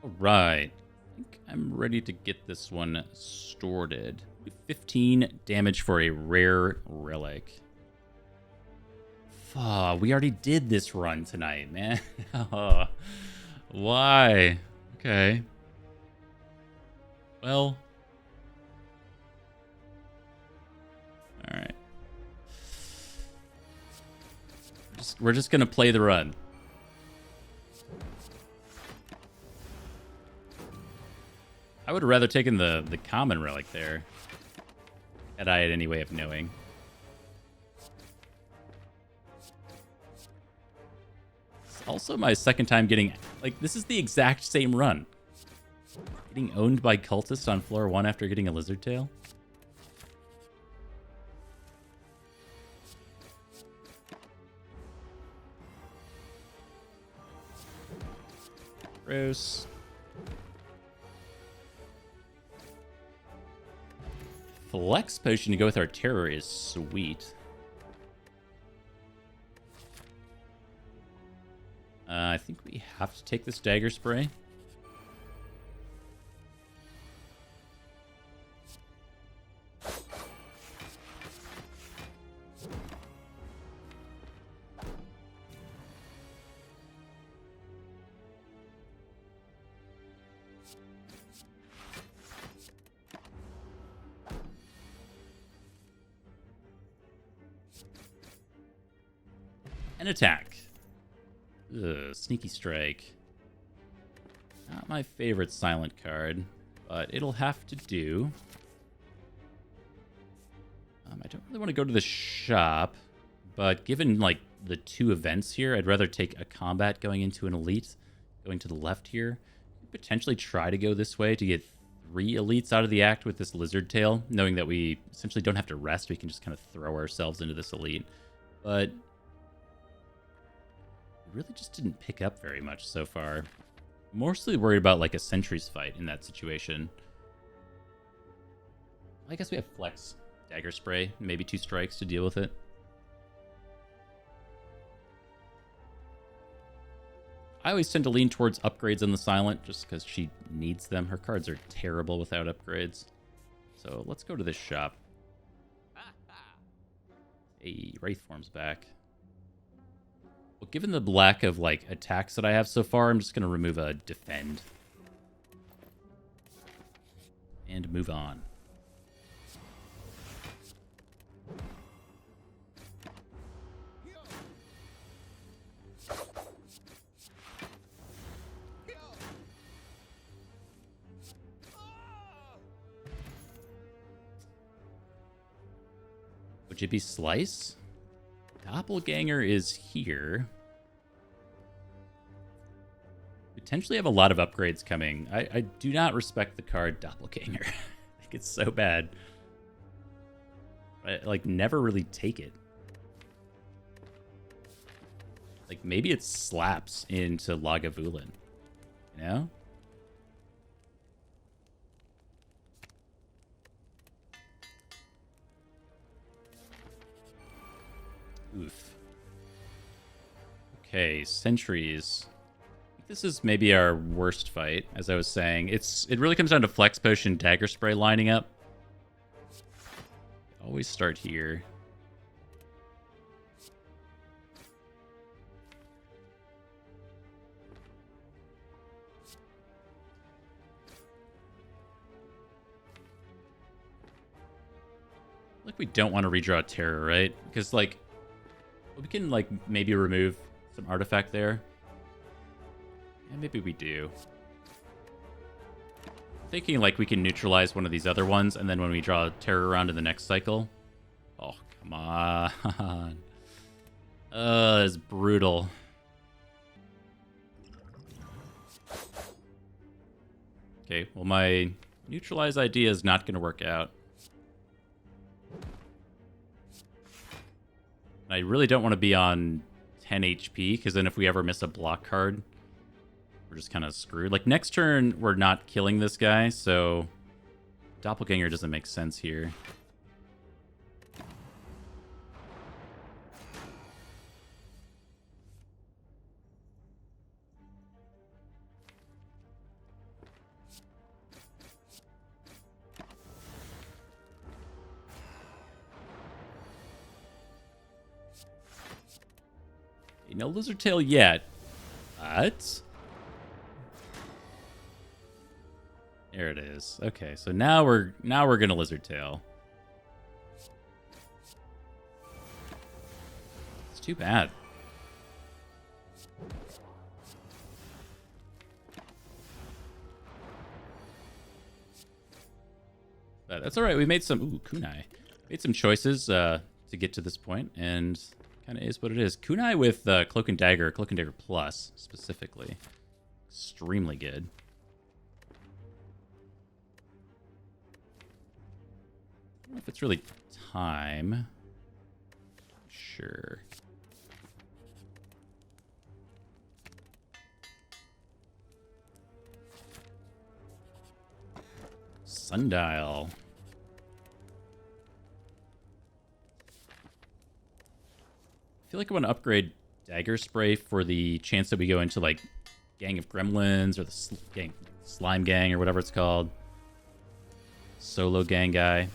All right. I think I'm ready to get this one sorted. 15 damage for a rare relic. We already did this run tonight, man. Oh, why? Okay. Well. All right. We're just gonna play the run. I would have rather taken the common relic there, had I had any way of knowing. It's also my second time getting... Like, this is the exact same run. Getting owned by cultists on floor 1 after getting a lizard tail. Gross. Flex potion to go with our terror is sweet. I think we have to take this dagger spray. And attack. Ugh, sneaky strike. Not my favorite silent card, but it'll have to do. I don't really want to go to the shop, but given like the 2 events here, I'd rather take a combat going into an elite, going to the left here. Potentially try to go this way to get 3 elites out of the act with this lizard tail, knowing that we essentially don't have to rest. We can just kind of throw ourselves into this elite. But really just didn't pick up very much so far. Mostly worried about like a sentries fight in that situation. I guess we have flex, dagger spray, maybe 2 strikes to deal with it. I always tend to lean towards upgrades on the silent just because she needs them. Her cards are terrible without upgrades. So let's go to this shop. Hey, Wraith form's back. Well, given the lack of, like, attacks that I have so far, I'm just going to remove a defend. And move on. Would it be Slice? Doppelganger is here. Potentially have a lot of upgrades coming. I do not respect the card Doppelganger. I think it's so bad. I, like, never really take it. Like, maybe it slaps into Lagavulin. You know? Oof. Okay, sentries. This is maybe our worst fight, as I was saying. It really comes down to flex potion, dagger spray lining up. Always start here. Like, we don't want to redraw terror, right? Because, like, we can, like, maybe remove some artifact there. Yeah, maybe we do. Thinking, like, we can neutralize one of these other ones, and then when we draw terror around in the next cycle... Oh, come on. It's brutal. Okay, well, my neutralize idea is not going to work out. I really don't want to be on 10 HP, because then if we ever miss a block card, we're just kind of screwed. Like, next turn, we're not killing this guy, so Doppelganger doesn't make sense here. No lizard tail yet. But there it is. Okay, so now we're gonna lizard tail. It's too bad. But that's all right. We made some kunai. Made some choices to get to this point, and kind of is what it is. Kunai with Cloak and Dagger Plus specifically, extremely good. I don't know if it's really time. Sure. Sundial. I feel like I want to upgrade Dagger Spray for the chance that we go into like Gang of Gremlins or the Slime Gang or whatever it's called. Solo gang guy.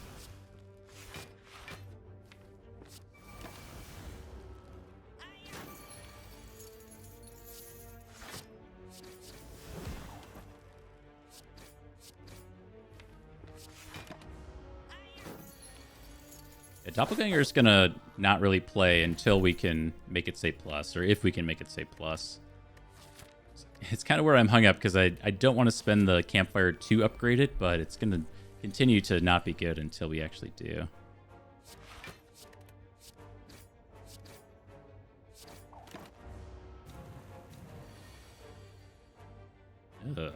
Doppelganger is going to not really play until we can make it say plus, or if we can make it say plus. It's kind of where I'm hung up, because I don't want to spend the campfire to upgrade it, but it's going to continue to not be good until we actually do. Ugh.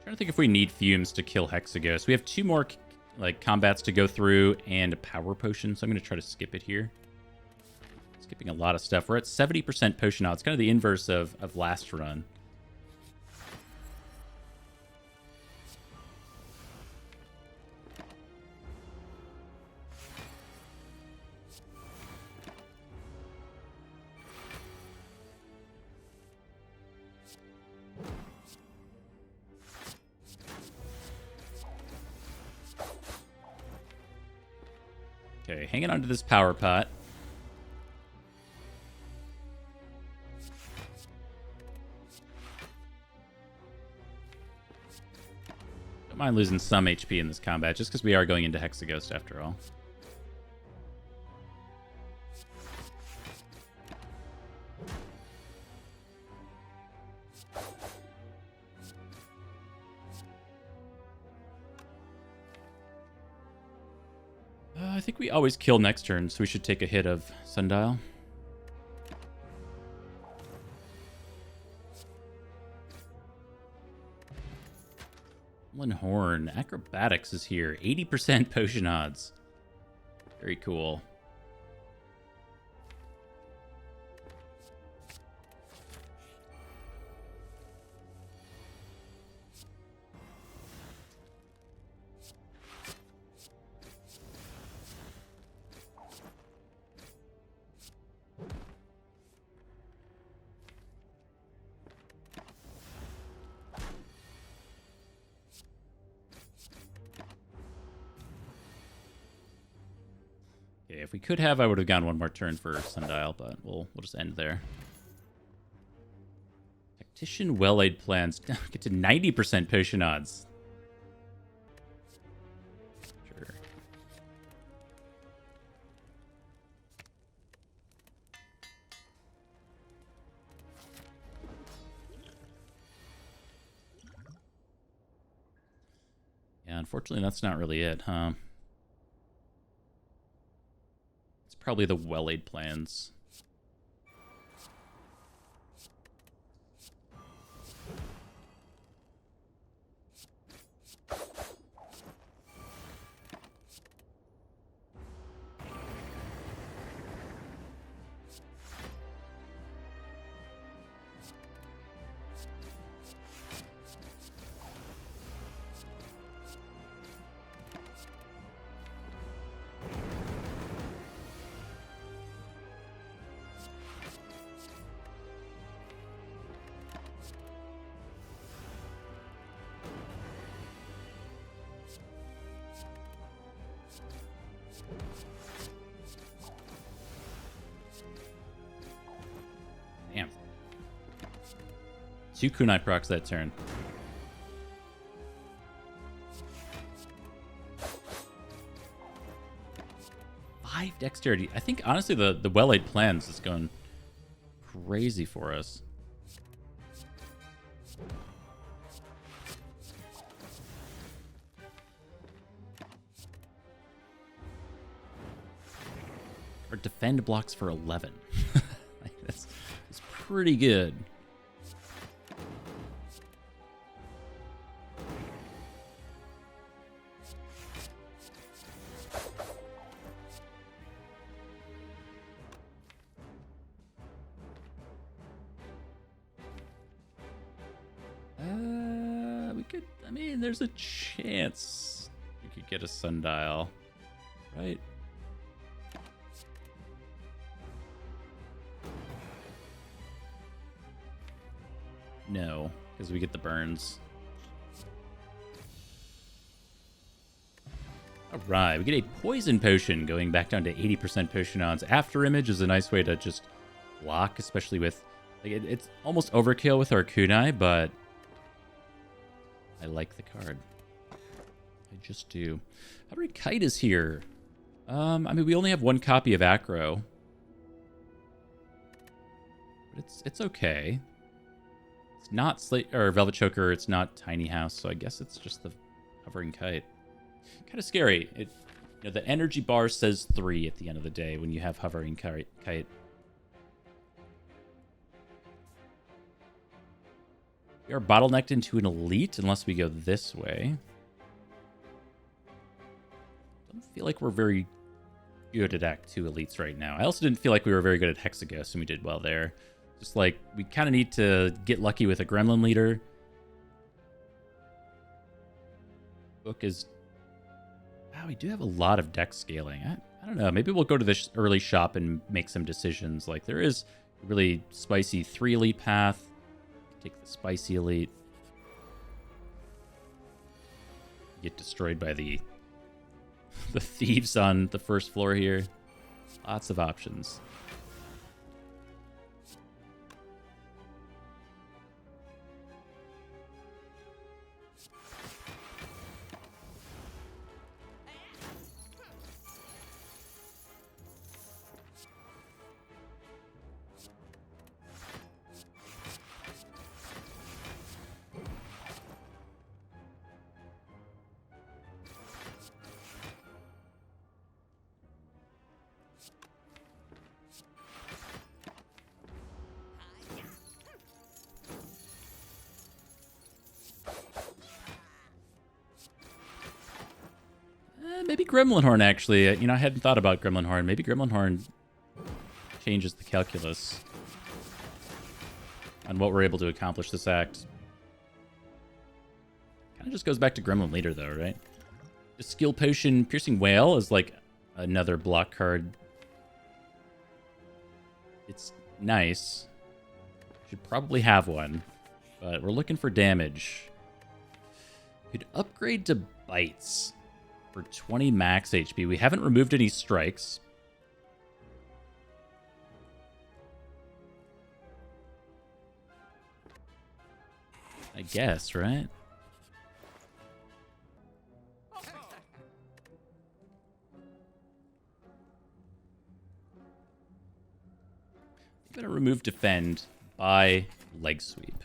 Trying to think if we need fumes to kill Hexaghost. We have 2 more like combats to go through and a power potion, so I'm going to try to skip it here. Skipping a lot of stuff. We're at 70% potion odds. It's kind of the inverse of last run. Okay, hanging on to this power pot. Don't mind losing some HP in this combat, just because we are going into Hexaghost after all. I think we always kill next turn, so we should take a hit of Sundial. Horn. Acrobatics is here. 80% potion odds. Very cool. If we could have, I would have gone 1 more turn for Sundial, but we'll just end there. Tactician Well-Laid Plans. Get to 90% potion odds. Sure. Yeah, unfortunately, that's not really it, huh? Probably the Well-Laid Plans. Damn. 2 kunai procs that turn. Dexterity. I think honestly the well-laid plans is going crazy for us. Our defend blocks for 11. Like, that's pretty good. There's a chance we could get a sundial, right? No, because we get the burns. All right, we get a poison potion going back down to 80% potion odds. After image is a nice way to just block, especially with like it's almost overkill with our kunai, but I like the card. I just do. Hovering Kite is here. I mean, we only have 1 copy of Acro. But it's okay. It's not Slate or Velvet Choker. It's not Tiny House. So I guess it's just the Hovering Kite. Kind of scary. The energy bar says 3 at the end of the day when you have Hovering Kite. We are bottlenecked into an elite unless we go this way. Don't feel like we're very good at Act 2 elites right now. I also didn't feel like we were very good at Hexaghost, and we did well there. Just like, we kind of need to get lucky with a Gremlin leader. Book is... Wow, we do have a lot of deck scaling. I don't know. Maybe we'll go to this early shop and make some decisions. Like, there is a really spicy 3 elite path. Take the spicy elite. Get destroyed by the thieves on the first floor here. Lots of options. Maybe Gremlin Horn, actually. I hadn't thought about Gremlin Horn. Maybe Gremlin Horn changes the calculus on what we're able to accomplish this act. Kind of just goes back to Gremlin Leader, though, right? The Skill Potion Piercing Whale is like another block card. It's nice. Should probably have one. But we're looking for damage. Could upgrade to Bites for 20 max HP. We haven't removed any strikes. I guess, right? I'm gonna remove Defend by Leg Sweep.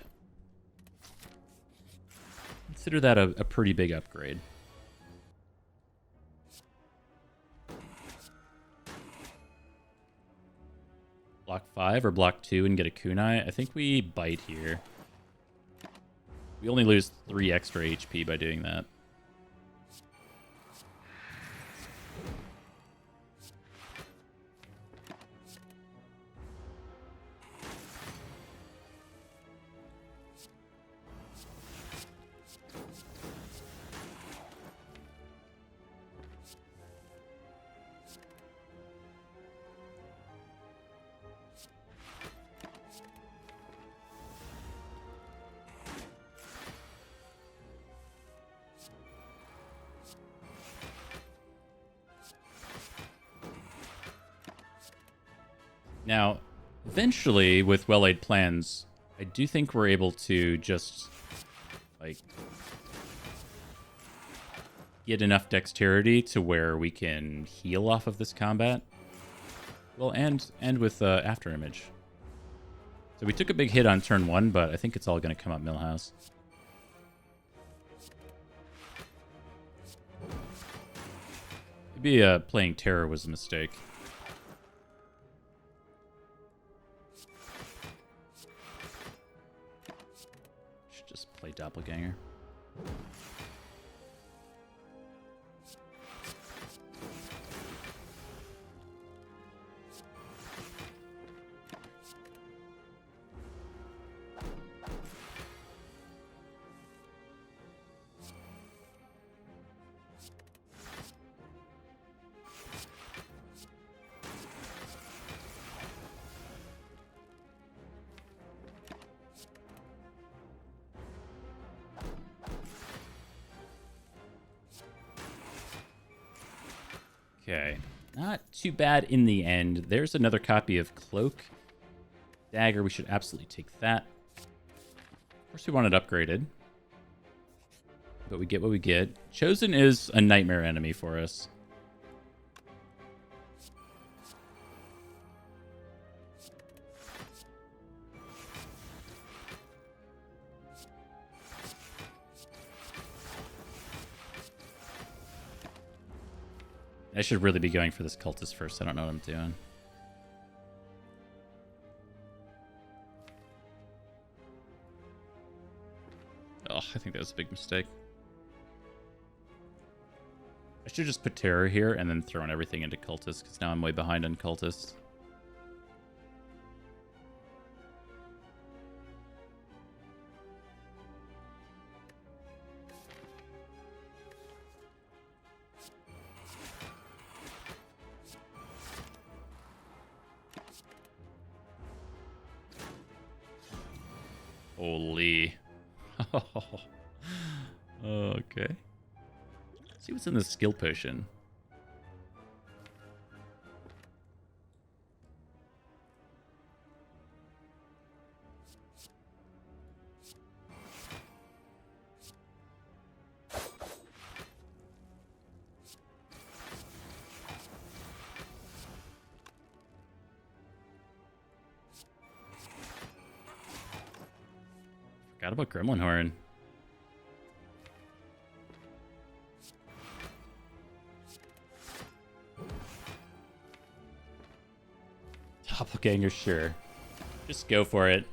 Consider that a pretty big upgrade. Block 5 or block 2 and get a kunai. I think we bite here. We only lose 3 extra HP by doing that. Now, eventually, with well-laid plans, I do think we're able to just, like, get enough dexterity to where we can heal off of this combat. Well, and with After Image. So we took a big hit on turn 1, but I think it's all going to come up Millhouse. Maybe playing Terror was a mistake. Should just play Doppelganger. Okay, not too bad in the end. There's another copy of Cloak. Dagger, we should absolutely take that. Of course we want it upgraded. But we get what we get. Chosen is a nightmare enemy for us. I should really be going for this cultist first. I don't know what I'm doing. Oh, I think that was a big mistake. I should just put Terror here and then throw everything into cultist, because now I'm way behind on cultist. Holy. Okay. Let's see what's in the skill potion. Forgot about Gremlin Horn. Doppelganger, sure. Just go for it.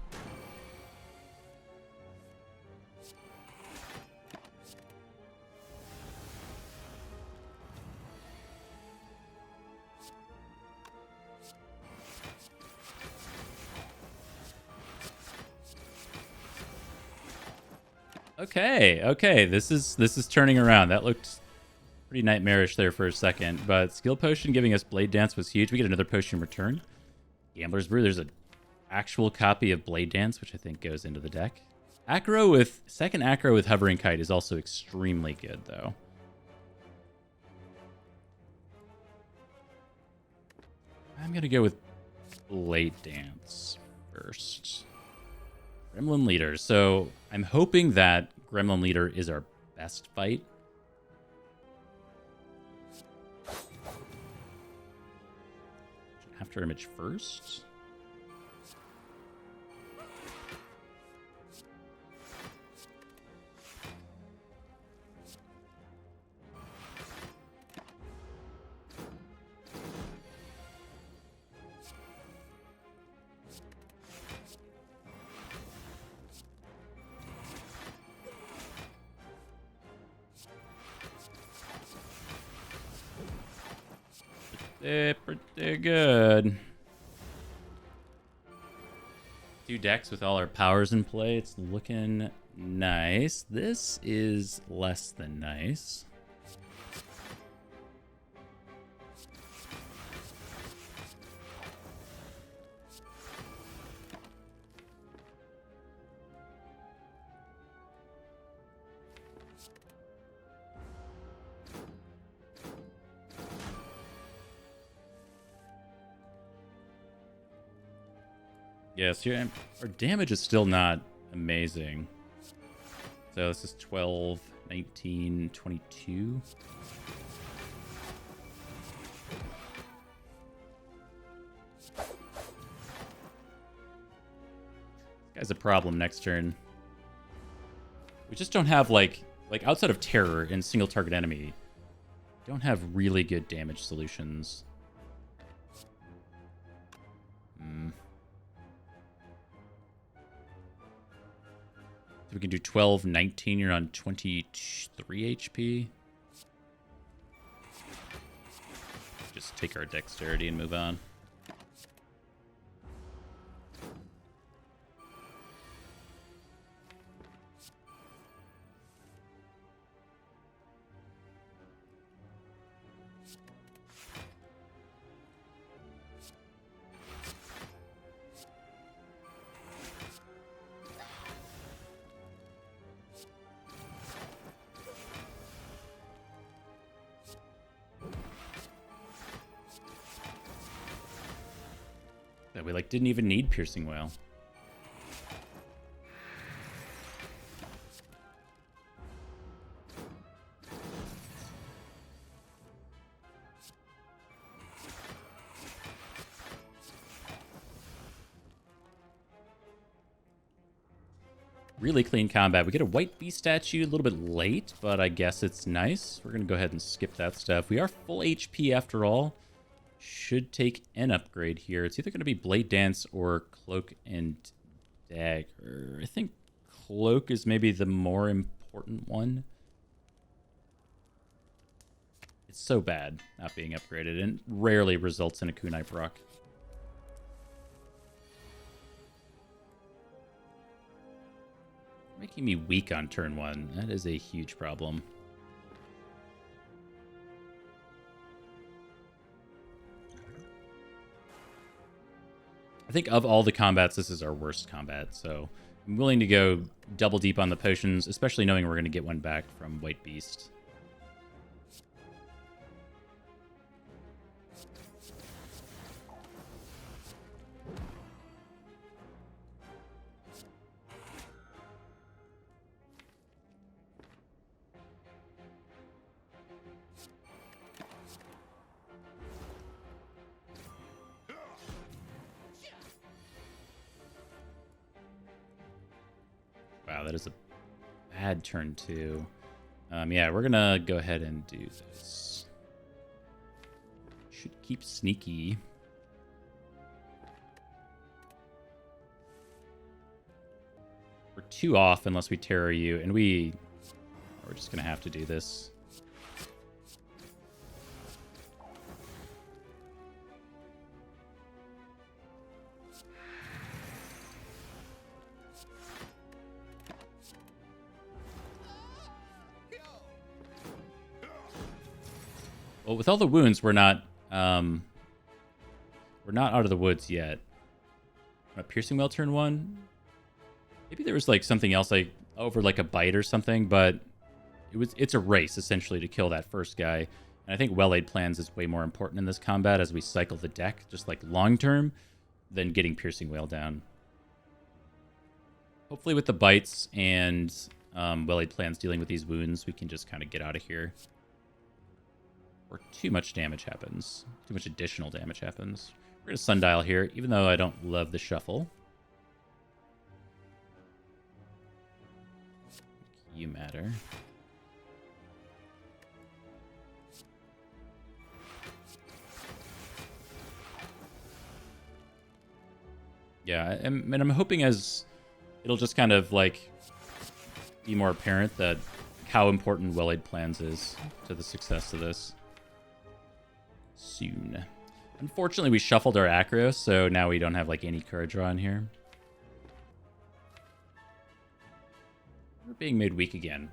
Okay, this is turning around. That looked pretty nightmarish there for a second, but skill potion giving us Blade Dance was huge. We get another potion in return. Gambler's Brew, there's an actual copy of Blade Dance, which I think goes into the deck. Second Acro with Hovering Kite is also extremely good, though. I'm going to go with Blade Dance first. Gremlin Leader. So I'm hoping that Gremlin Leader is our best fight. After Image first. Pretty good. 2 decks with all our powers in play. It's looking nice. This is less than nice. Yes, yeah, our damage is still not amazing. So this is 12, 19, 22. Guy's a problem next turn. We just don't have like outside of terror and single target enemy, don't have really good damage solutions. So we can do 12, 19. You're on 23 HP. Just take our dexterity and move on. That we like didn't even need piercing wail. Really clean combat. We get a white beast statue a little bit late, but I guess it's nice. We're going to go ahead and skip that stuff. We are full HP after all. Should take an upgrade here. It's either going to be Blade Dance or Cloak and Dagger. I think Cloak is maybe the more important one. It's so bad not being upgraded and rarely results in a Kunai proc. Making me weak on turn 1. That is a huge problem. I think of all the combats, this is our worst combat, so I'm willing to go double deep on the potions, especially knowing we're going to get one back from White Beast. Wow, that is a bad turn too. Yeah, we're gonna go ahead and do this. Should keep sneaky. We're 2 off unless we terror you, and we're just gonna have to do this. Well, with all the wounds, we're not out of the woods yet. A piercing wail turn 1. Maybe there was like something else like over like a bite or something, but it's a race essentially to kill that first guy. And I think well-laid plans is way more important in this combat as we cycle the deck, just like long term, than getting piercing wail down. Hopefully with the bites and well-laid plans dealing with these wounds, we can just kind of get out of here. Or too much damage happens. Too much additional damage happens. We're going to sundial here, even though I don't love the shuffle. You matter. Yeah, and I'm hoping as it'll just kind of like be more apparent that how important well-laid plans is to the success of this. Soon. Unfortunately, we shuffled our acro, so now we don't have like any card draw in here. We're being made weak again.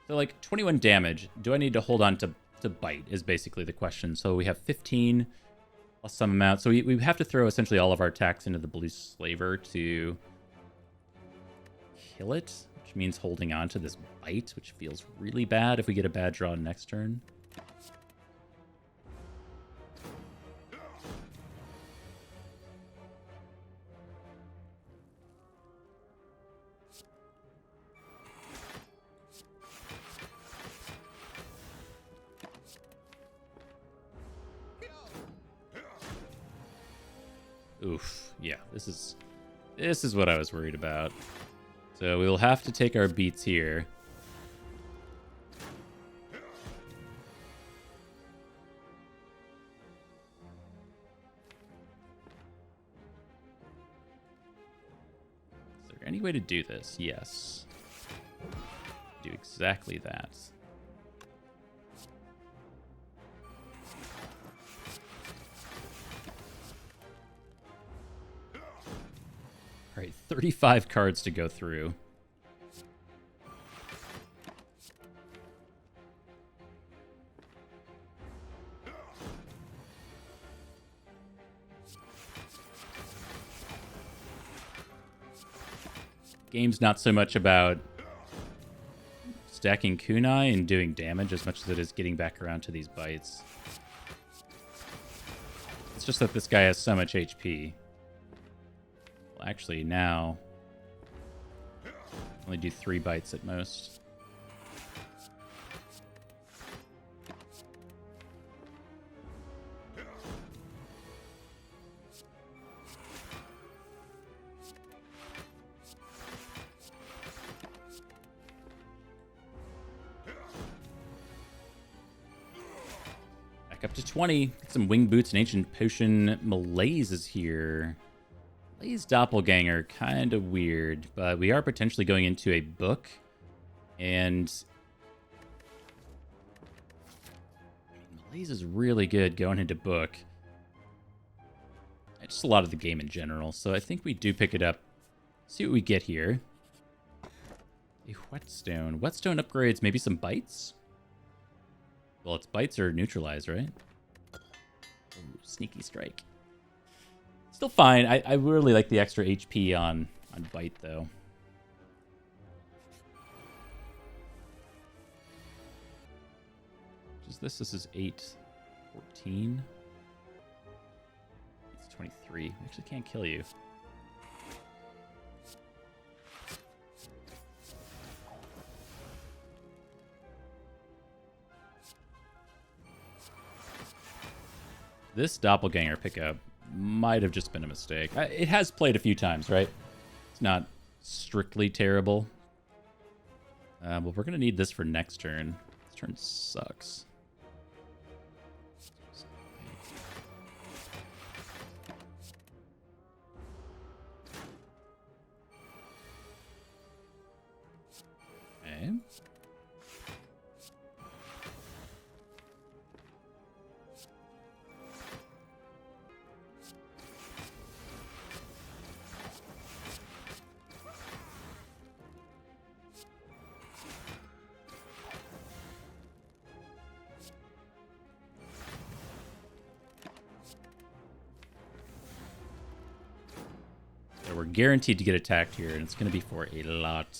So like 21 damage. Do I need to hold on to bite is basically the question. So we have 15 plus some amount. So we have to throw essentially all of our attacks into the blue slaver to kill it, which means holding on to this bite, which feels really bad if we get a bad draw next turn. Oof. Yeah, this is what I was worried about. So we'll have to take our beats here. Is there any way to do this? Yes. Do exactly that. All right, 35 cards to go through. Game's not so much about stacking kunai and doing damage as much as it is getting back around to these bites. It's just that this guy has so much HP. Well, actually, now only do 3 bites at most. Up to 20. Get some wing boots and ancient potion. Malaise is here. Malaise doppelganger, kind of weird, but we are potentially going into a book, and Malaise is really good going into book. Just a lot of the game in general, so I think we do pick it up. See what we get here. A whetstone. Whetstone upgrades, maybe some bites. Well, it's bites or neutralize, right? Ooh, sneaky strike. Still fine. I really like the extra HP on bite, though. Which is this? This is 8, 14. It's 23. Actually can't kill you. This doppelganger pickup might have just been a mistake. It has played a few times, right? It's not strictly terrible. Well, we're going to need this for next turn. This turn sucks. Okay. We're guaranteed to get attacked here, and it's going to be for a lot.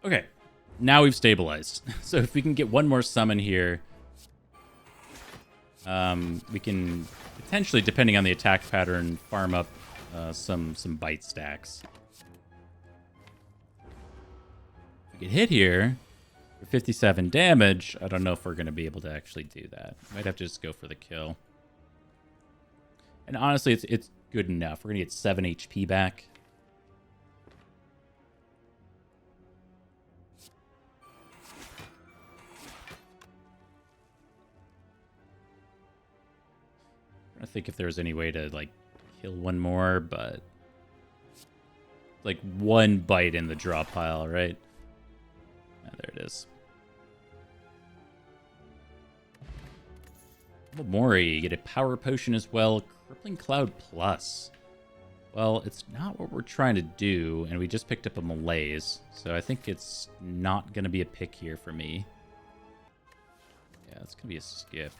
Okay, now we've stabilized. So if we can get one more summon here, we can potentially, depending on the attack pattern, farm up some bite stacks. If we get hit here for 57 damage, I don't know if we're going to be able to actually do that. Might have to just go for the kill. And honestly, it's good enough. We're going to get 7 HP back. I think if there was any way to, like, kill one more, but like one bite in the draw pile, right? Ah, there it is. Mori, you get a power potion as well. Crippling Cloud Plus. Well, it's not what we're trying to do, and we just picked up a malaise, so I think it's not going to be a pick here for me. Yeah, it's going to be a skip.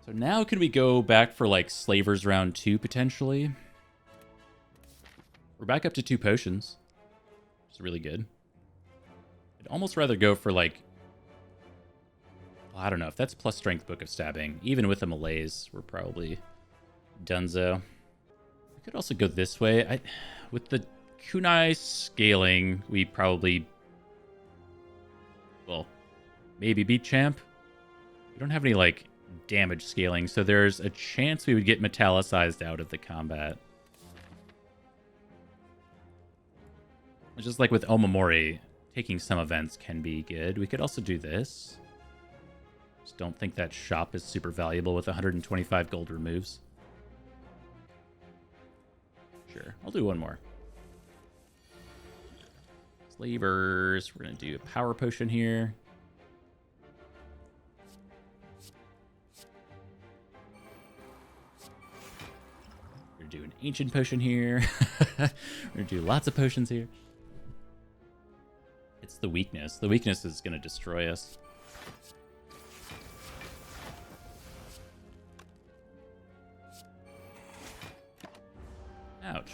So now can we go back for, like, Slavers round 2, potentially? We're back up to 2 potions, which is really good. I'd almost rather go for, like... Well, I don't know. If that's plus strength Book of Stabbing, even with a malaise, we're probably donezo. We could also go this way. With the kunai scaling, we probably... Well, maybe beat champ. We don't have any, like, damage scaling, so there's a chance we would get metallicized out of the combat. Just like with Omamori, taking some events can be good. We could also do this. Just don't think that shop is super valuable with 125 gold removes. Sure, I'll do one more. Slavers, we're going to do a power potion here. We're going to do an ancient potion here. We're going to do lots of potions here. It's the weakness. The weakness is going to destroy us. Ouch.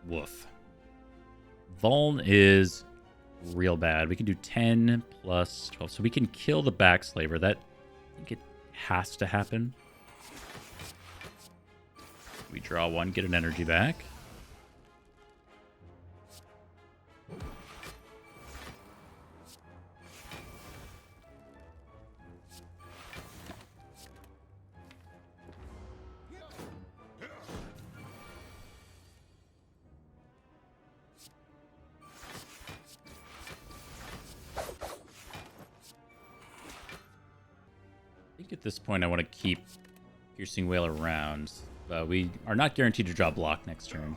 Woof. Vuln is real bad. We can do 10 plus 12. So we can kill the back slaver. That, I think it has to happen. We draw one, get an energy back. At this point, I want to keep Piercing Wail around. We are not guaranteed to draw block next turn.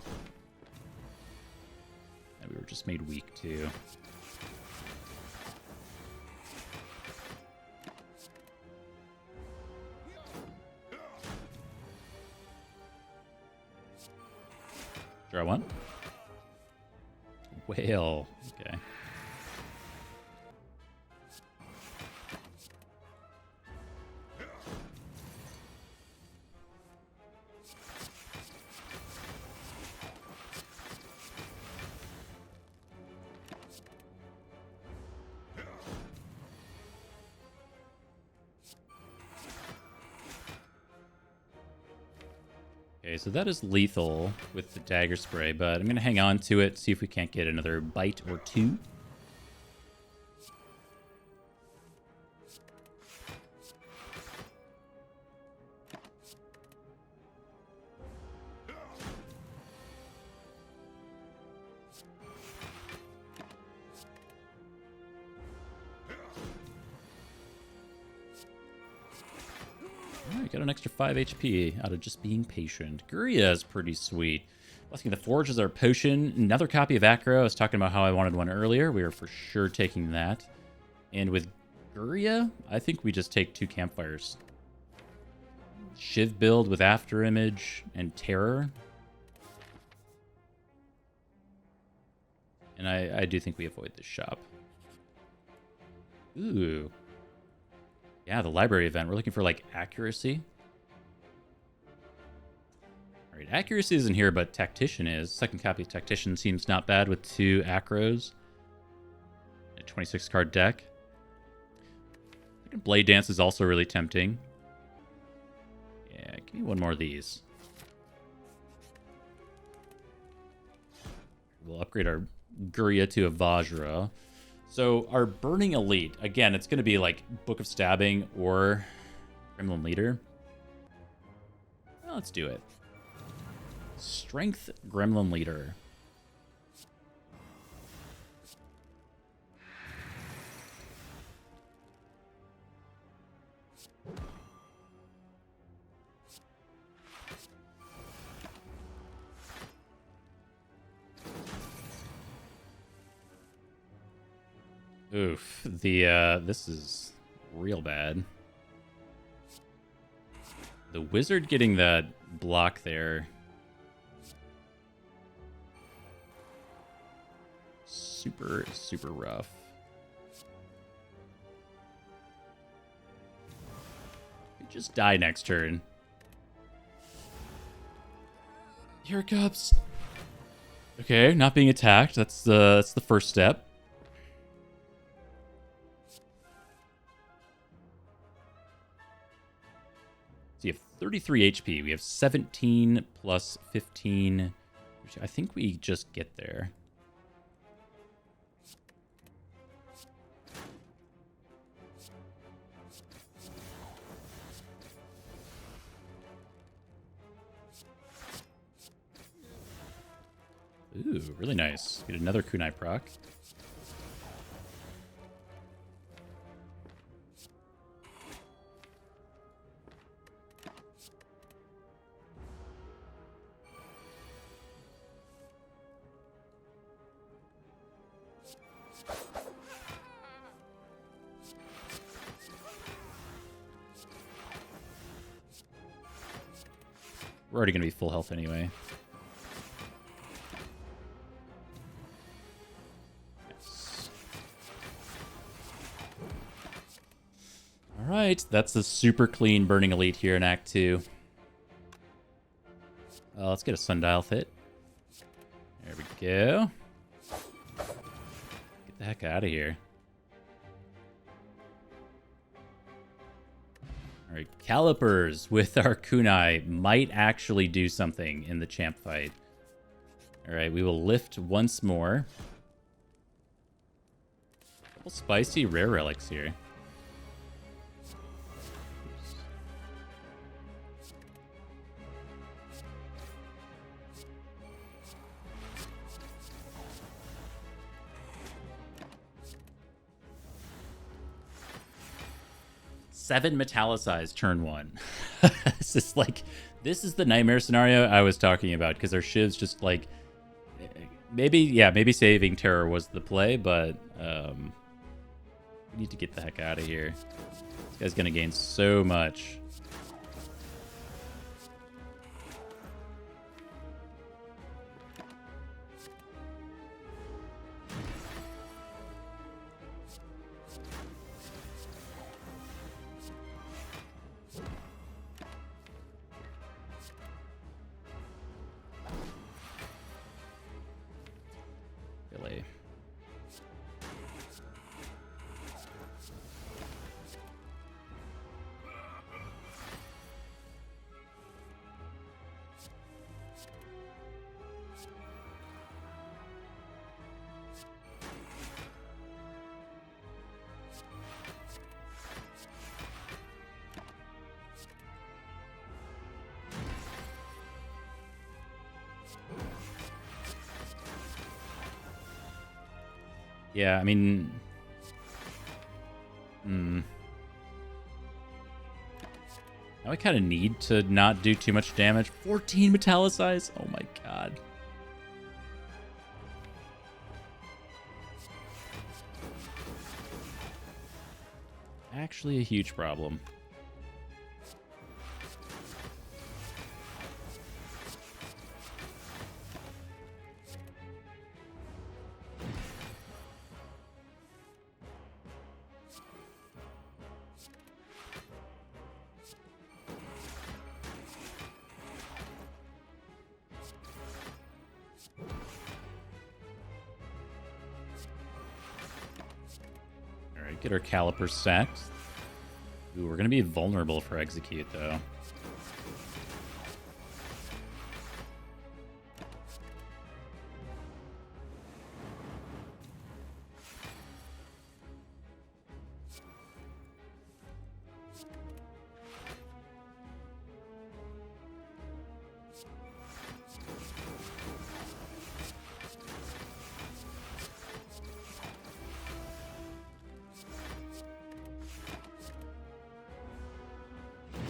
And we were just made weak, too. Draw one. Whale. Okay. Okay, so that is lethal with the dagger spray, but I'm going to hang on to it, see if we can't get another bite or two. Got an extra 5 HP out of just being patient. Guria is pretty sweet. Blessing the Forge is our potion. Another copy of Acro. I was talking about how I wanted one earlier. We are for sure taking that. And with Guria, I think we just take 2 campfires. Shiv build with After Image and Terror. And I do think we avoid this shop. Ooh. Yeah, the library event. We're looking for, like, accuracy. All right, accuracy isn't here, but Tactician is. Second copy of Tactician seems not bad with 2 acros. A 26-card deck. Blade Dance is also really tempting. Yeah, give me one more of these. We'll upgrade our Guria to a Vajra. So our Burning Elite, again, it's going to be like Book of Stabbing or Gremlin Leader. Well, let's do it. Strength Gremlin Leader. Oof. This is real bad. The wizard getting that block there. Super, super rough. You just die next turn. Here it comes. Okay, not being attacked. That's the first step. So you have 33 HP. We have 17 plus 15. Which I think we just get there. Ooh, really nice. Get another Kunai proc. We're already going to be full health anyway. Alright, that's the super clean Burning Elite here in Act 2. Let's get a Sundial fit. There we go. Get the heck out of here. Alright, Calipers with our Kunai might actually do something in the champ fight. Alright, we will lift once more. Couple spicy rare relics here. Seven metallicized turn one. This is like, this is the nightmare scenario I was talking about, because our shivs just like, maybe saving Terror was the play, but we need to get the heck out of here. This guy's gonna gain so much. Really. Yeah, I mean... Now I kind of need to not do too much damage. 14 metallicized? Oh my god. Actually a huge problem. Get our Caliper sacked. Ooh, we're going to be vulnerable for execute, though.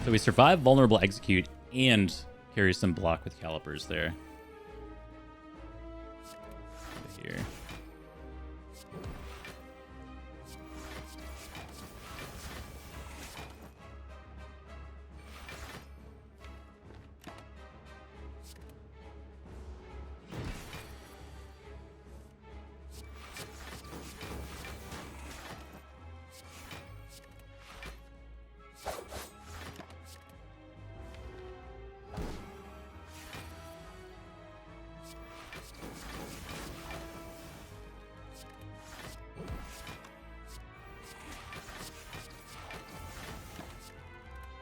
So we survive vulnerable execute and carry some block with Calipers there. Here.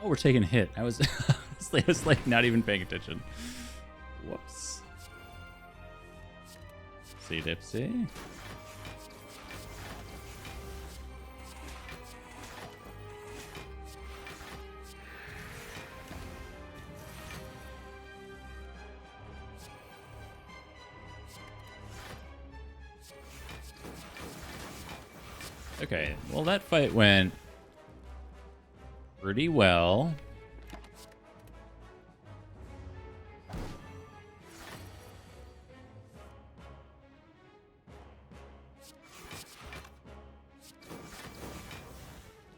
Oh, we're taking a hit. I was, I was like not even paying attention. Whoops. See dipsy. Okay, well that fight went pretty well.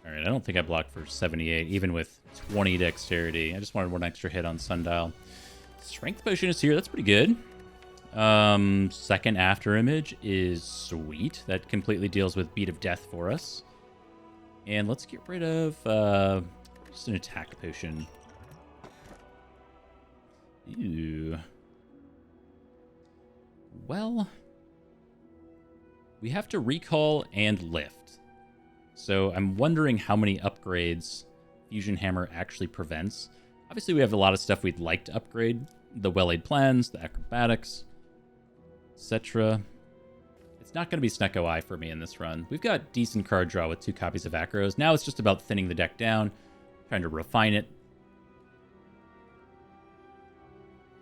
Alright, I don't think I blocked for 78, even with 20 dexterity. I just wanted one extra hit on Sundial. Strength potion is here, that's pretty good. Second after image is sweet. That completely deals with Beat of Death for us. And let's get rid of just an attack potion. Ew. Well, we have to recall and lift. So I'm wondering how many upgrades Fusion Hammer actually prevents. Obviously, we have a lot of stuff we'd like to upgrade. The well-laid plans, the acrobatics, etc. It's not going to be Snecko Eye for me in this run. We've got decent card draw with 2 copies of Acros. Now it's just about thinning the deck down, trying to refine it.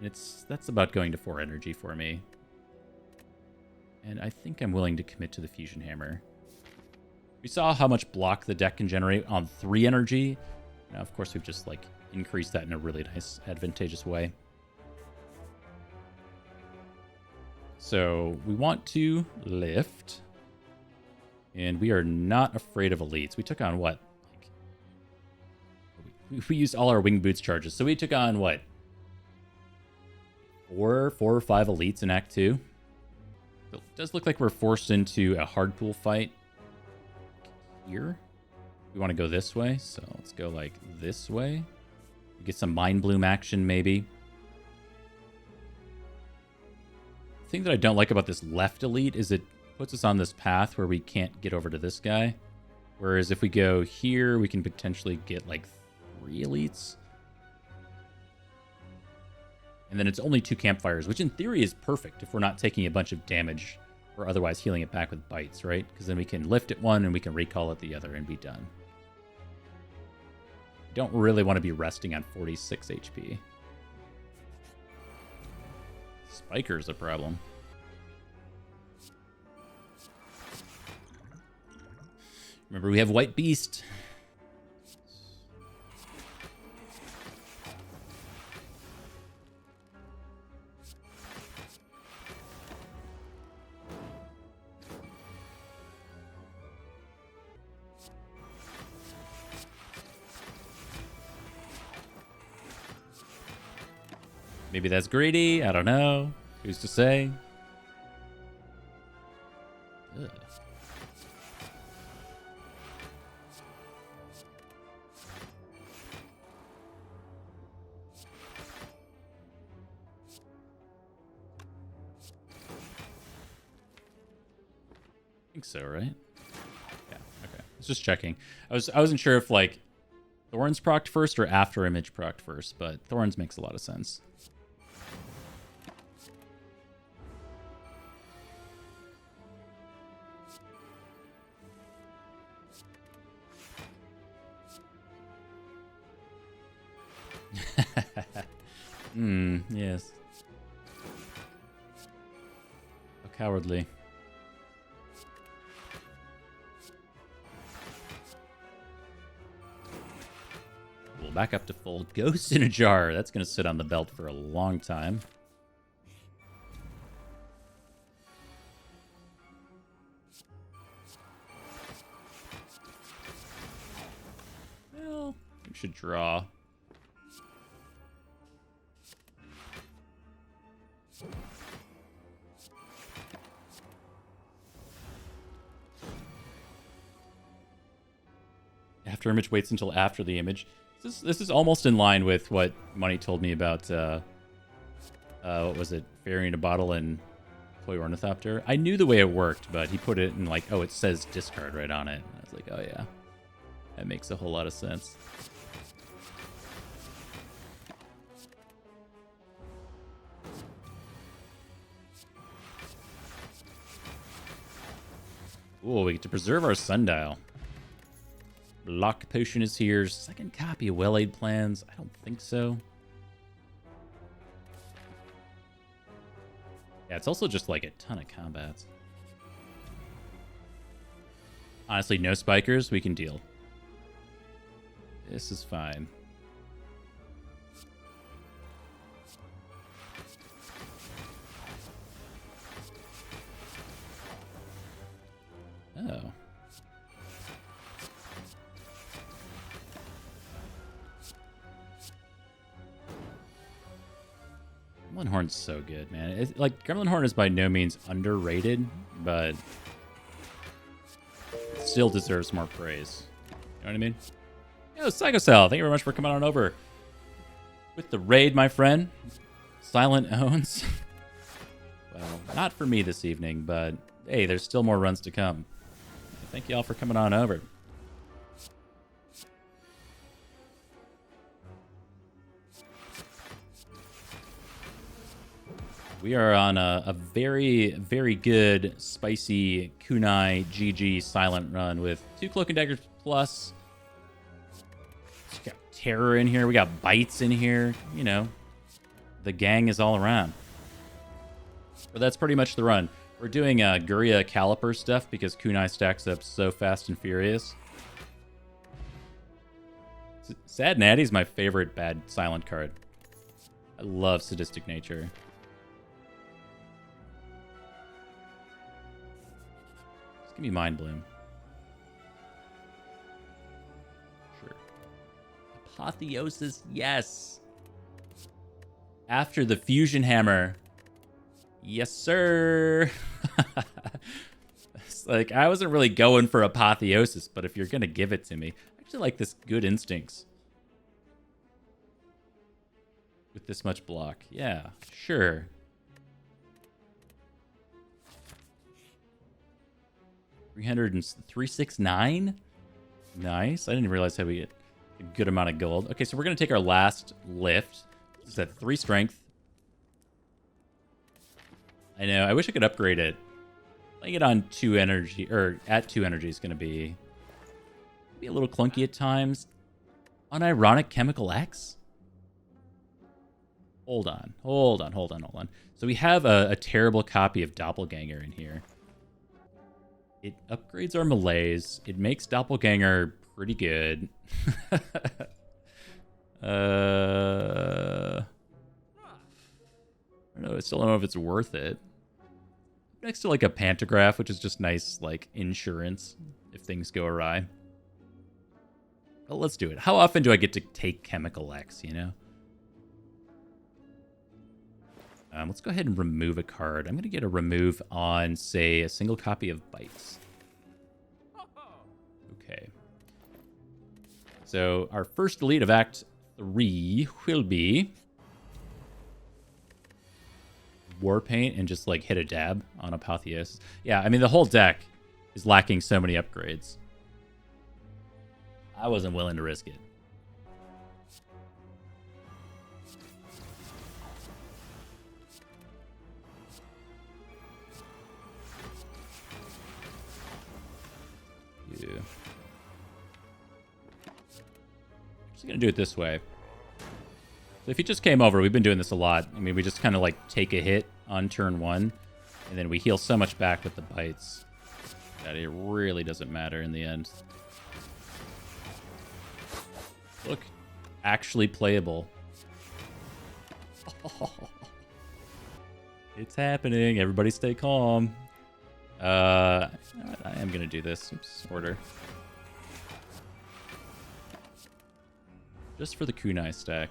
And that's about going to 4 energy for me. And I think I'm willing to commit to the Fusion Hammer. We saw how much block the deck can generate on 3 energy. Now, of course, we've just like increased that in a really nice, advantageous way. So we want to lift, and we are not afraid of elites. We took on what? Like, we used all our wing boots charges, so we took on what? 4 or 5 elites in Act 2. It does look like we're forced into a hard pool fight here. We want to go this way, so let's go like this way. Get some Mind Bloom action, maybe. The thing that I don't like about this left elite is it puts us on this path where we can't get over to this guy. Whereas if we go here, we can potentially get like 3 elites. And then it's only 2 campfires, which in theory is perfect if we're not taking a bunch of damage or otherwise healing it back with bites, right? Because then we can lift it one and we can recall it the other and be done. Don't really want to be resting on 46 HP. Spiker's a problem. Remember, we have White Beast. Maybe that's greedy. I don't know. Who's to say? Ugh. I think so, right? Yeah, okay. I was just checking. I wasn't sure if like Thorns procced first or after Image procced first, but Thorns makes a lot of sense. Yes. How cowardly. We'll back up to full. Ghost in a jar. That's going to sit on the belt for a long time. Well, we should draw. After image waits until after the image. This is almost in line with what Money told me about, what was it, Fairy in a Bottle and Toy Ornithopter. I knew the way it worked, but he put it in like, oh, it says discard right on it. And I was like, oh yeah, that makes a whole lot of sense. Ooh, we get to preserve our sundial. Block potion is here. Second copy of Well-Aid Plans. I don't think so. Yeah, it's also just like a ton of combats. Honestly, no spikers. We can deal. This is fine. Oh. Gremlin Horn's so good, man. It's, like, Gremlin Horn is by no means underrated, but it still deserves more praise. You know what I mean? Yo, Psychocell, thank you very much for coming on over. With the raid, my friend. Silent owns. Well, not for me this evening, but hey, there's still more runs to come. Thank you all for coming on over. We are on a very, very good, spicy Kunai GG silent run with 2 Cloak and Daggers plus. We got Terror in here. We got Bites in here. You know, the gang is all around. But that's pretty much the run. We're doing Guria Caliper stuff because Kunai stacks up so fast and furious. Sad Natty is my favorite bad silent card. I love Sadistic Nature. Just give me Mind Bloom. Sure. Apotheosis, yes. After the Fusion Hammer. Yes, sir. Like, I wasn't really going for Apotheosis, but if you're going to give it to me, I actually like this Good Instincts. With this much block. Yeah, sure. $369? Nice. I didn't realize how we get a good amount of gold. Okay, so we're going to take our last lift. This is at 3 strength. I know. I wish I could upgrade it. Playing it on 2 energy, or at 2 energy is going to be a little clunky at times. Unironic Chemical X? Hold on. So we have a terrible copy of Doppelganger in here. It upgrades our melees. It makes Doppelganger pretty good. I don't know. I still don't know if it's worth it. Next to like a Pantograph, which is just nice, like insurance if things go awry. But let's do it. How often do I get to take Chemical X, you know? Let's go ahead and remove a card. I'm going to get a remove on, say, a single copy of Bites. Okay. So our first delete of Act 3 will be Warpaint and just, like, hit a dab on Apotheosis. Yeah, I mean, the whole deck is lacking so many upgrades. I wasn't willing to risk it. Yeah. Just gonna do it this way. So if you just came over, we've been doing this a lot. I mean, we just kind of like take a hit on turn 1, and then we heal so much back with the bites that it really doesn't matter in the end. Look, actually playable. It's happening. Everybody stay calm. I am going to do this. Oops, order. Just for the Kunai stack.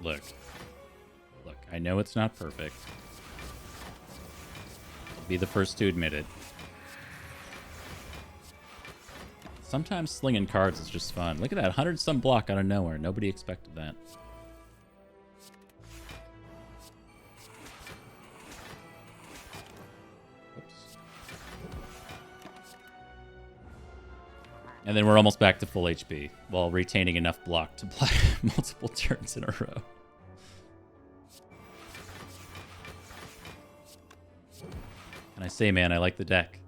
Look, I know it's not perfect. I'll be the first to admit it. Sometimes slinging cards is just fun. Look at that, 100-some block out of nowhere. Nobody expected that. Oops. And then we're almost back to full HP while retaining enough block to play multiple turns in a row. And I say, man, I like the deck.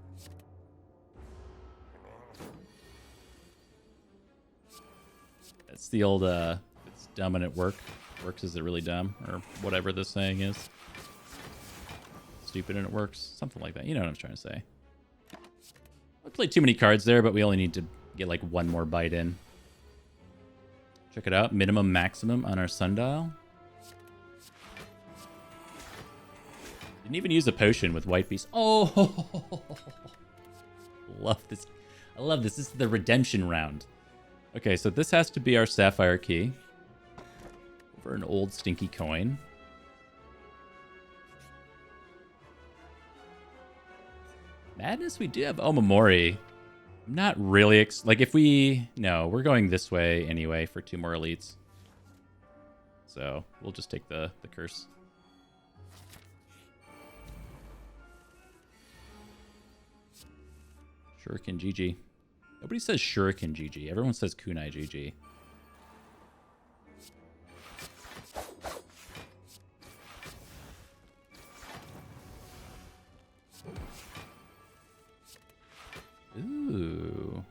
It's the old, it's dumb and it works, is it really dumb? Or whatever the saying is. Stupid and it works. Something like that. You know what I'm trying to say. I played too many cards there, but we only need to get like one more bite in. Check it out. Minimum, maximum on our sundial. Didn't even use a potion with white beast. Oh, love this. I love this. This is the redemption round. Okay, so this has to be our sapphire key. For an old stinky coin. Madness, we do have Omamori. I'm not really... like, if we... No, we're going this way anyway for 2 more elites. So, we'll just take the curse. Shuriken GG. Nobody says Shuriken GG. Everyone says Kunai GG. Ooh.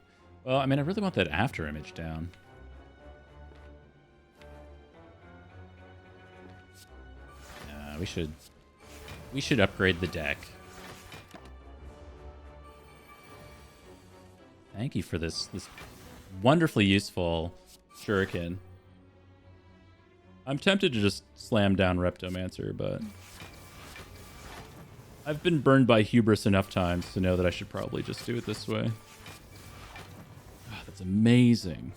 Well, I mean, I really want that after image down. We should upgrade the deck. Thank you for this wonderfully useful shuriken. I'm tempted to just slam down Reptomancer, but I've been burned by hubris enough times to know that I should probably just do it this way. Oh, that's amazing.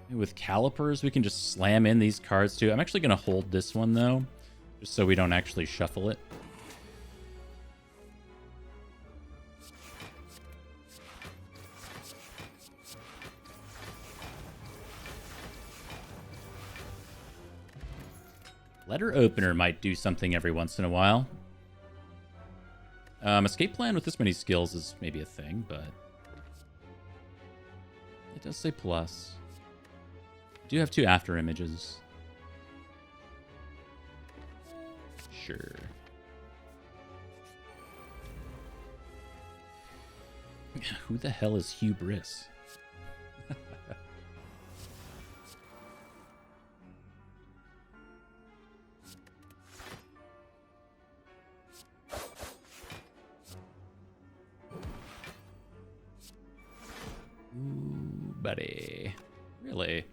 With calipers, we can just slam in these cards too. I'm actually going to hold this one though, just so we don't actually shuffle it. Letter opener might do something every once in a while. Escape plan with this many skills is maybe a thing, but it does say plus. I do have 2 after images. Sure. Who the hell is hubris? Ooh, buddy. Really?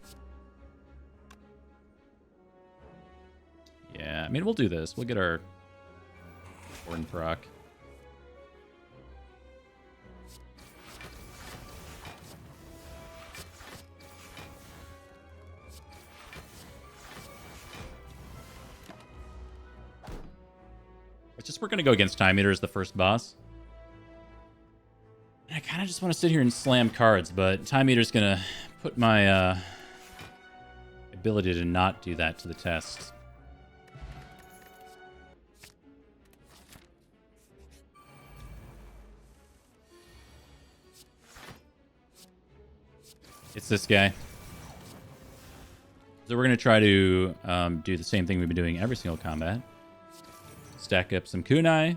Yeah, I mean, we'll do this. We'll get our Horn proc. It's just we're going to go against Time Eater as the first boss. I kind of just want to sit here and slam cards, but Time Eater's going to put my ability to not do that to the test. It's this guy. So we're going to try to do the same thing we've been doing every single combat. Stack up some kunai.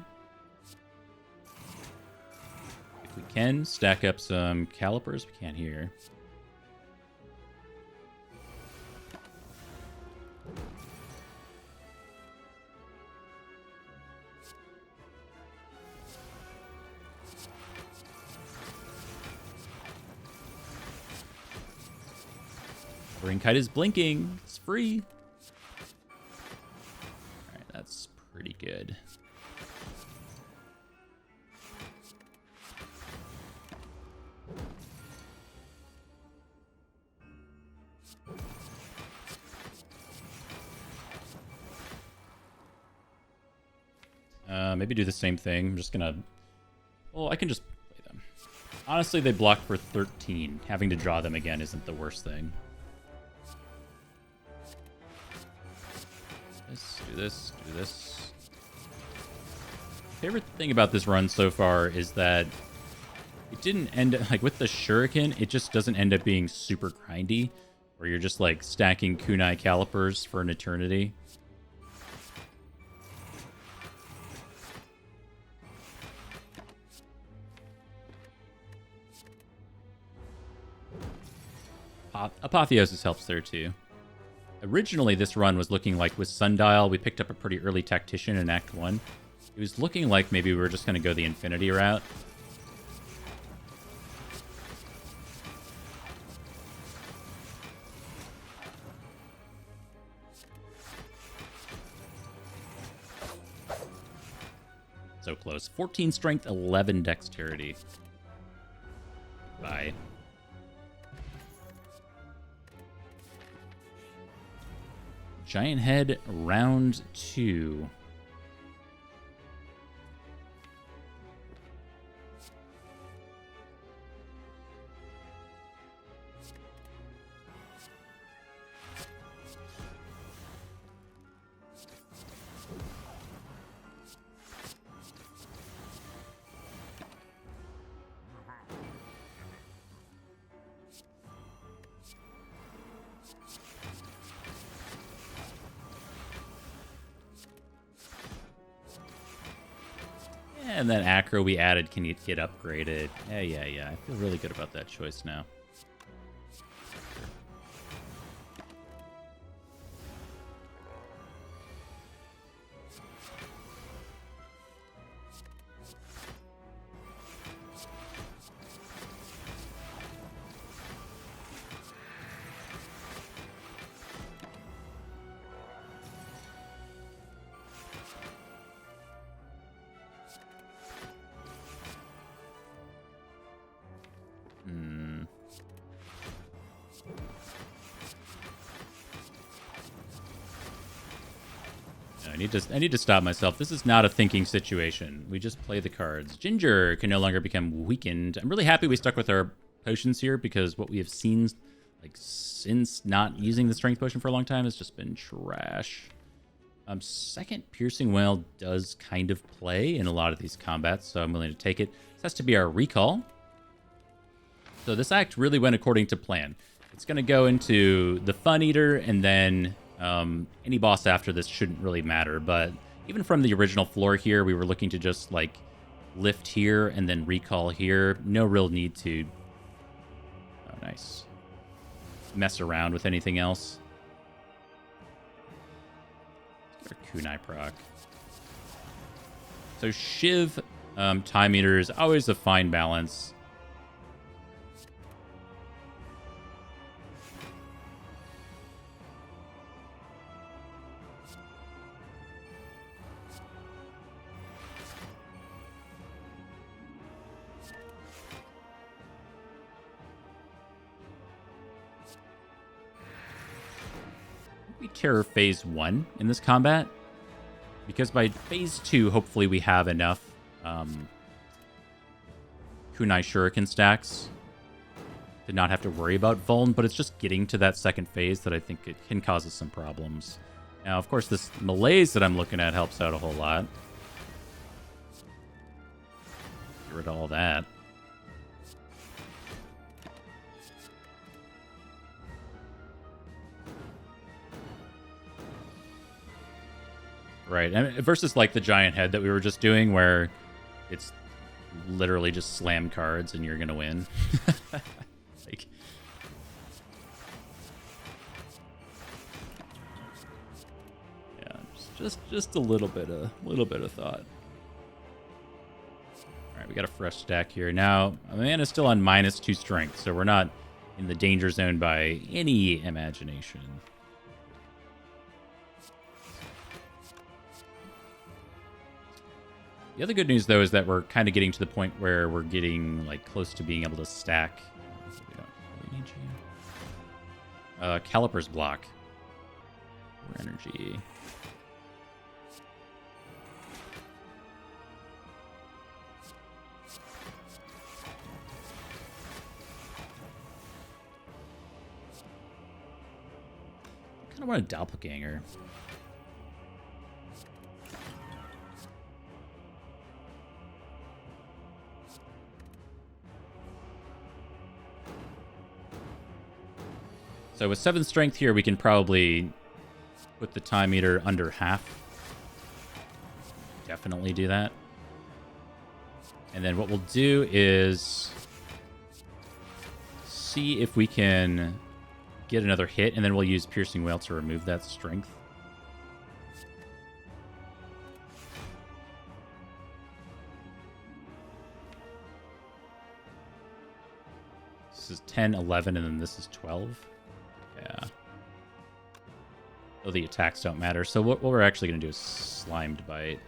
If we can, stack up some calipers. We can't here. Ring kite is blinking. It's free. Alright, that's pretty good. Maybe do the same thing. I'm just gonna... Well, I can just play them. Honestly, they block for 13. Having to draw them again isn't the worst thing. Do this, do this. Favorite thing about this run so far is that it didn't end like with the shuriken, it just doesn't end up being super grindy, where you're just like stacking kunai calipers for an eternity. Apotheosis helps there too. Originally, this run was looking like with Sundial, we picked up a pretty early Tactician in Act 1. It was looking like maybe we were just going to go the Infinity route. So close. 14 strength, 11 dexterity. Bye. Giant Head, round 2. And then Acro we added can get upgraded. Yeah. I feel really good about that choice now. I need to stop myself. This is not a thinking situation. We just play the cards. Ginger can no longer become weakened. I'm really happy we stuck with our potions here because what we have seen, like since not using the strength potion for a long time, has just been trash. Second Piercing Wail does kind of play in a lot of these combats, so I'm willing to take it. This has to be our recall. So this act really went according to plan. It's going to go into the Fun Eater, and then any boss after this shouldn't really matter. But even from the original floor here, we were looking to just like lift here and then recall here. No real need to mess around with anything else. Kunai proc. So Shiv, Time Eater is always a fine balance. We Terror phase 1 in this combat, because by phase 2 hopefully we have enough Kunai Shuriken stacks to not have to worry about Vuln, but it's just getting to that second phase that I think it can cause us some problems. Now of course this malaise that I'm looking at helps out a whole lot. Get rid of all that. Right, and versus like the Giant Head that we were just doing, where it's literally just slam cards and you're gonna win. Like, yeah, just a little bit of thought. All right, we got a fresh stack here now. Amanda's still on -2 strength, so we're not in the danger zone by any imagination. The other good news, though, is that we're kind of getting to the point where we're getting like close to being able to stack. We don't really need you. Calipers block. More energy. I kind of want a doppelganger. So with 7 strength here, we can probably put the time meter under half. Definitely do that. And then what we'll do is see if we can get another hit, and then we'll use Piercing Wail to remove that strength. This is 10, 11, and then this is 12. Yeah. Oh, the attacks don't matter. So what we're actually going to do is Slimed Bite.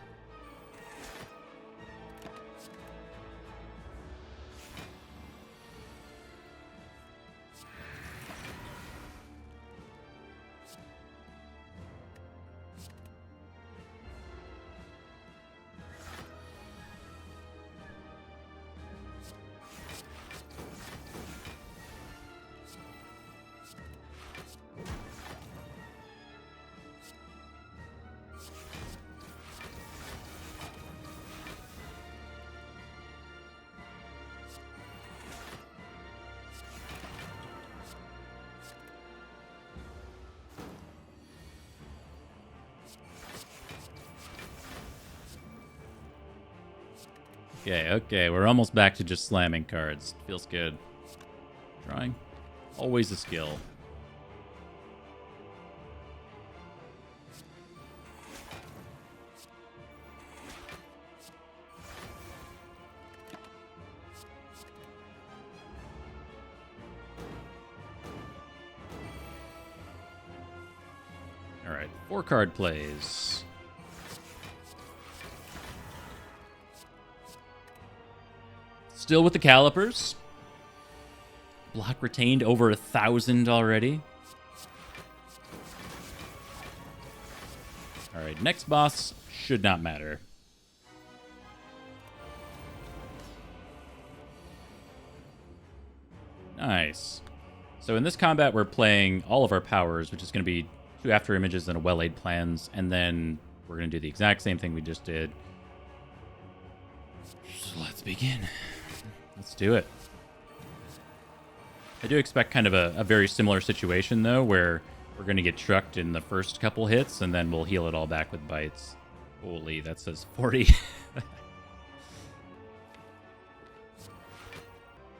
Okay, we're almost back to just slamming cards. Feels good. Drawing. Always a skill. Alright, 4 card plays. Still with the calipers. Block retained over 1,000 already. Alright, next boss should not matter. Nice. So in this combat, we're playing all of our powers, which is going to be 2 after images and a well-laid plans, and then we're going to do the exact same thing we just did. So let's begin. Let's do it. I do expect kind of a very similar situation, though, where we're going to get trucked in the first couple hits, and then we'll heal it all back with bites. Holy, that says 40.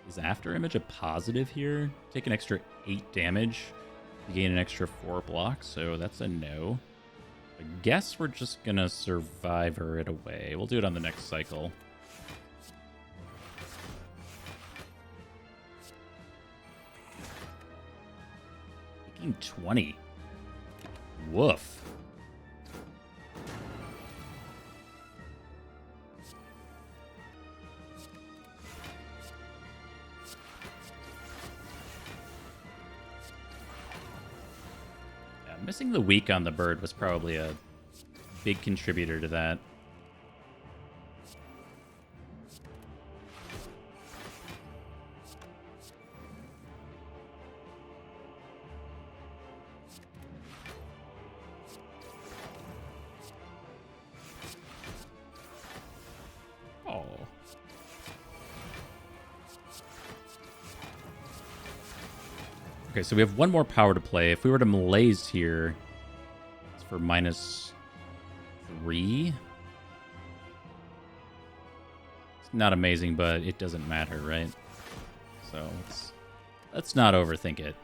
Is after image a positive here? Take an extra 8 damage. You gain an extra 4 blocks, so that's a no. I guess we're just going to Survivor it away. We'll do it on the next cycle. Taking 20. Woof. Missing the weak on the bird was probably a big contributor to that. Oh. Okay, so we have one more power to play. If we were to malaise here, it's for -3. It's not amazing, but it doesn't matter, right? So let's not overthink it.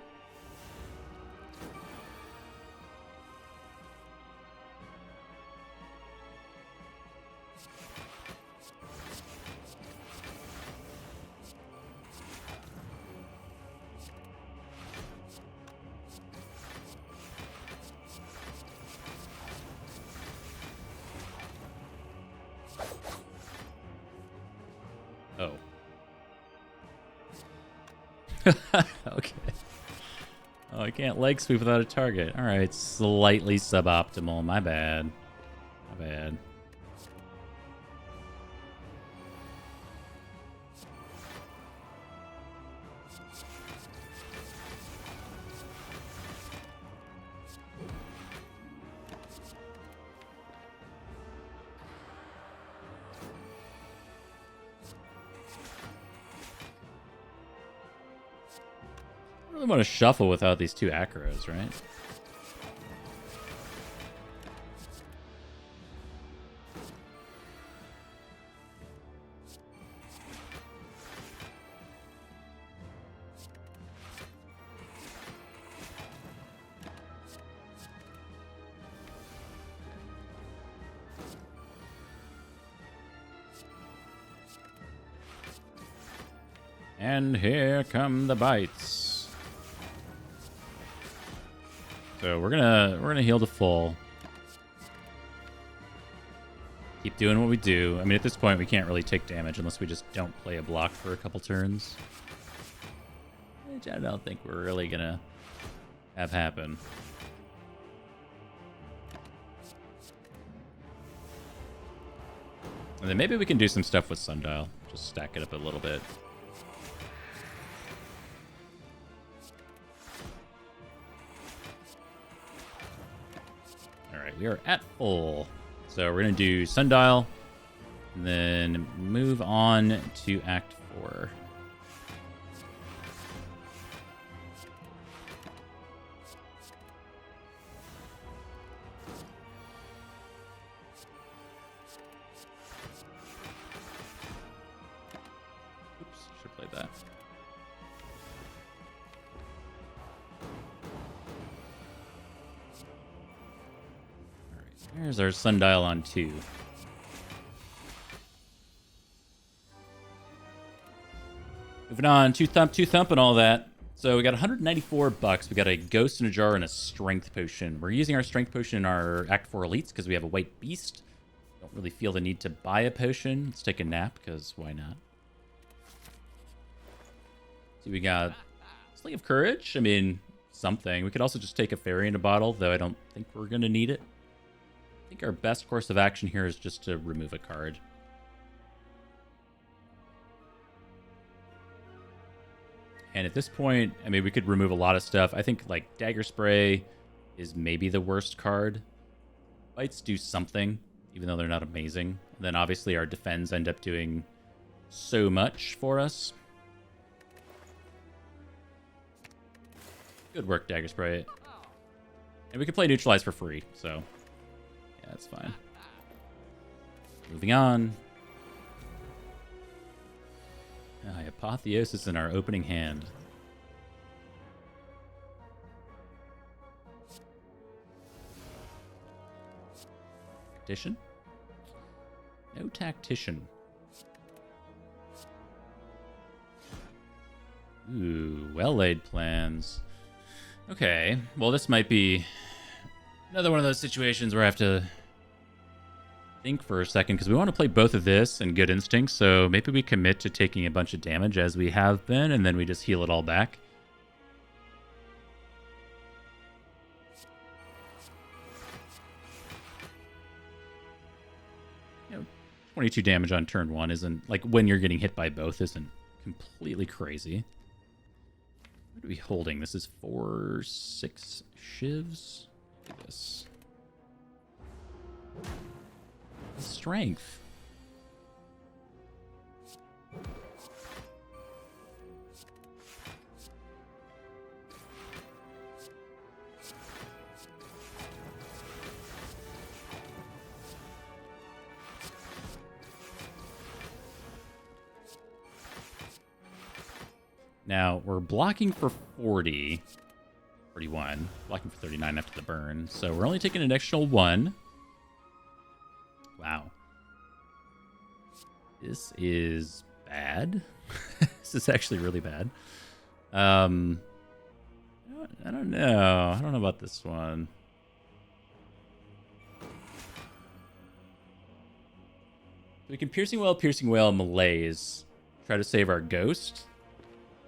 Oh. Okay. Oh, I can't leg sweep without a target. All right, slightly suboptimal. My bad. My bad. really want to shuffle without these two acros, right? And here come the bites. So we're gonna heal to full. Keep doing what we do. I mean, at this point, we can't really take damage unless we just don't play a block for a couple turns. Which I don't think we're really gonna have happen. And then maybe we can do some stuff with Sundial. Just stack it up a little bit. We are at full. So we're going to do Sundial, and then move on to Act 4. Oops, should have played that. There's our Sundial on 2. Moving on, two thump and all that. So we got 194 bucks. We got a Ghost in a Jar and a Strength Potion. We're using our Strength Potion in our Act 4 Elites because we have a White Beast. Don't really feel the need to buy a potion. Let's take a nap because why not? So we got Sling of Courage. I mean, something. We could also just take a Fairy in a bottle, though I don't think we're going to need it. I think our best course of action here is just to remove a card. And at this point, I mean, we could remove a lot of stuff. I think, like, Dagger Spray is maybe the worst card. Bites do something, even though they're not amazing. And then, obviously, our defends end up doing so much for us. Good work, Dagger Spray. And we can play Neutralize for free, so... yeah, that's fine. Moving on. Apotheosis in our opening hand. Tactician? No Tactician. Ooh, well-laid plans. Okay, well, this might be another one of those situations where I have to think for a second, because we want to play both of this and Good Instinct, so maybe we commit to taking a bunch of damage as we have been, and then we just heal it all back. You know, 22 damage on turn 1 isn't, like, when you're getting hit by both, isn't completely crazy. What are we holding? This is 4-6 shivs. Look at this. Strength. Now, we're blocking for 40. 41. Blocking for 39 after the burn. So we're only taking an additional 1. Wow. This is bad. This is actually really bad. I don't know. I don't know about this one. We can Piercing Wail, Malaise. Try to save our ghost.